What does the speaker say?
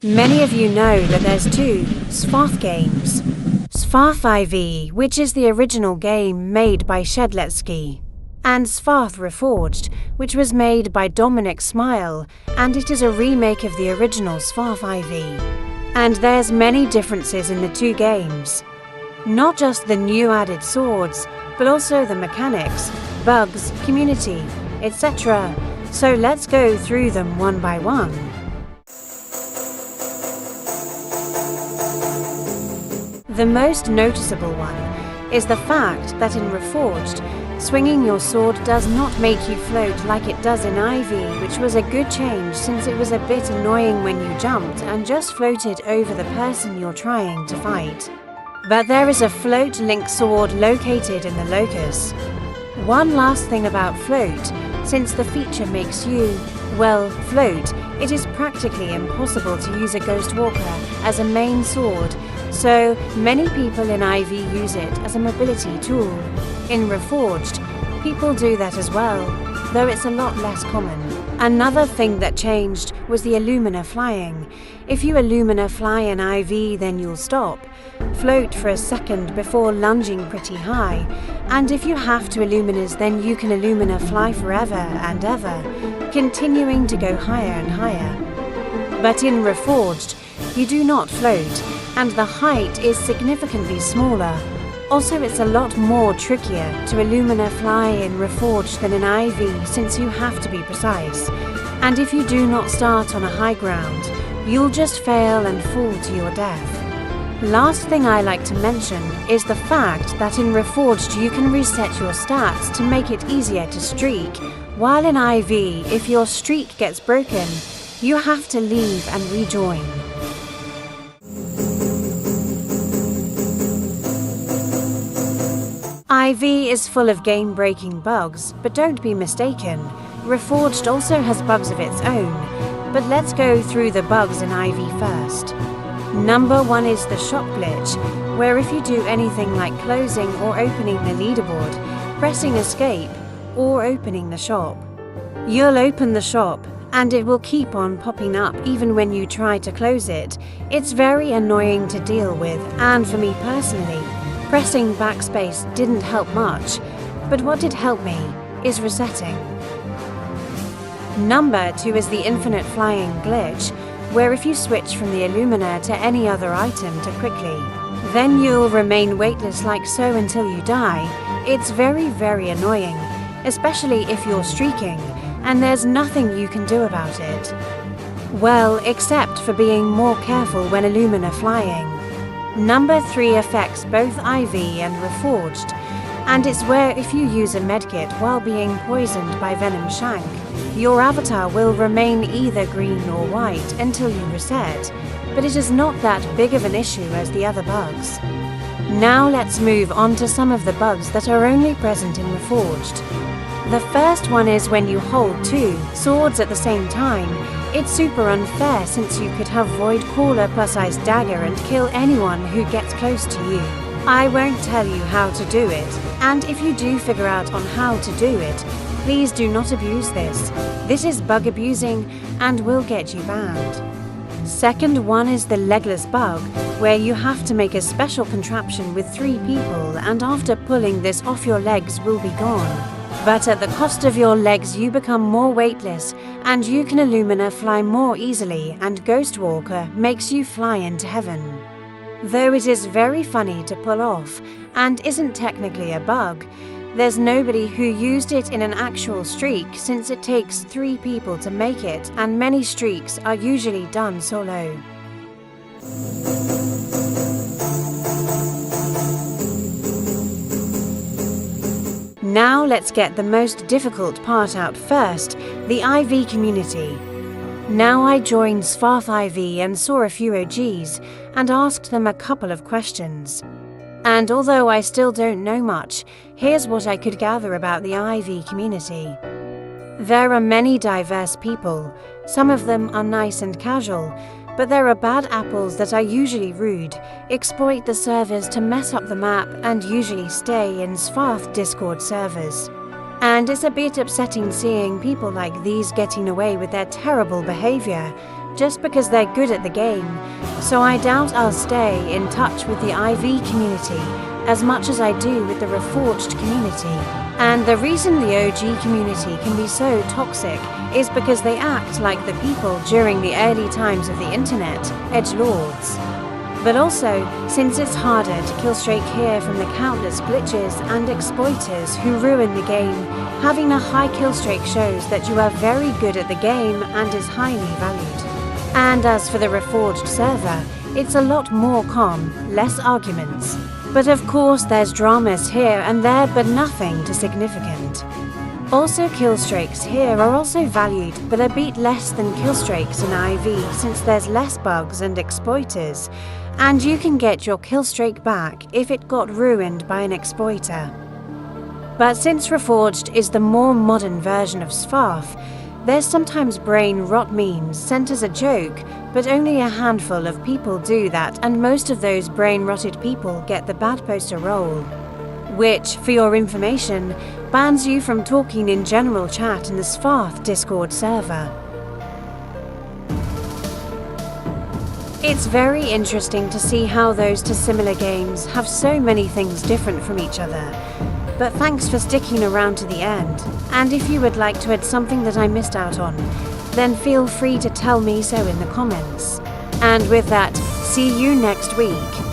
Many of you know that there's two SFOTH games. SFOTH IV, which is the original game made by Shedletsky, and SFOTH Reforged, which was made by Dominic Smile, and it is a remake of the original SFOTH IV. And there's many differences in the two games. Not just the new added swords, but also the mechanics, bugs, community, etc. So let's go through them one by one. The most noticeable one is the fact that in Reforged, swinging your sword does not make you float like it does in IV, which was a good change since it was a bit annoying when you jumped and just floated over the person you're trying to fight. But there is a float link sword located in the locus. One last thing about float, since the feature makes you, well, float, it is practically impossible to use a Ghost Walker as a main sword, so many people in IV use it as a mobility tool. In Reforged, people do that as well, though it's a lot less common. Another thing that changed was the Illumina flying. If you Illumina fly in IV, then you'll stop, float for a second before lunging pretty high, and if you have to Illuminas, then you can Illumina fly forever and ever, continuing to go higher and higher. But in Reforged, you do not float, and the height is significantly smaller. Also, it's a lot more trickier to Illumina fly in Reforged than in IV, since you have to be precise. And if you do not start on a high ground, you'll just fail and fall to your death. Last thing I like to mention is the fact that in Reforged you can reset your stats to make it easier to streak, while in IV, if your streak gets broken, you have to leave and rejoin. IV is full of game-breaking bugs, but don't be mistaken, Reforged also has bugs of its own, but let's go through the bugs in IV first. Number 1 is the shop glitch, where if you do anything like closing or opening the leaderboard, pressing escape, or opening the shop, you'll open the shop, and it will keep on popping up even when you try to close it. It's very annoying to deal with, and for me personally, pressing backspace didn't help much, but what did help me is resetting. Number 2 is the infinite flying glitch, where if you switch from the Illumina to any other item too quickly, then you'll remain weightless like so until you die. It's very, very annoying, especially if you're streaking, and there's nothing you can do about it. Well, except for being more careful when Illumina flying. Number 3 affects both IV and Reforged, and it's where if you use a medkit while being poisoned by Venom Shank, your avatar will remain either green or white until you reset, but it is not that big of an issue as the other bugs. Now let's move on to some of the bugs that are only present in Reforged. The first one is when you hold two swords at the same time. It's super unfair since you could have Void Caller plus Ice Dagger and kill anyone who gets close to you. I won't tell you how to do it, and if you do figure out on how to do it, please do not abuse this. This is bug abusing and will get you banned. Second one is the legless bug, where you have to make a special contraption with 3 people, and after pulling this off your legs will be gone. But at the cost of your legs you become more weightless, and you can Illumina fly more easily, and Ghost Walker makes you fly into heaven. Though it is very funny to pull off, and isn't technically a bug, there's nobody who used it in an actual streak since it takes 3 people to make it, and many streaks are usually done solo. Now let's get the most difficult part out first, the IV community. Now I joined SFOTH IV and saw a few OGs and asked them a couple of questions. And although I still don't know much, here's what I could gather about the IV community. There are many diverse people, some of them are nice and casual, but there are bad apples that are usually rude, exploit the servers to mess up the map, and usually stay in SFOTH Discord servers. And it's a bit upsetting seeing people like these getting away with their terrible behavior, just because they're good at the game, so I doubt I'll stay in touch with the IV community as much as I do with the Reforged community. And the reason the OG community can be so toxic is because they act like the people during the early times of the internet, edgelords. But also, since it's harder to killstreak here from the countless glitches and exploiters who ruin the game, having a high killstreak shows that you are very good at the game and is highly valued. And as for the Reforged server, it's a lot more calm, less arguments. But of course there's dramas here and there, but nothing too significant. Also, killstreaks here are also valued, but a bit less than killstreaks in IV since there's less bugs and exploiters, and you can get your killstreak back if it got ruined by an exploiter. But since Reforged is the more modern version of SFOTH, there's sometimes brain rot memes sent as a joke, but only a handful of people do that, and most of those brain-rotted people get the bad poster role, which, for your information, bans you from talking in general chat in the SFOTH Discord server. It's very interesting to see how those two similar games have so many things different from each other. But thanks for sticking around to the end, and if you would like to add something that I missed out on, then feel free to tell me so in the comments. And with that, see you next week.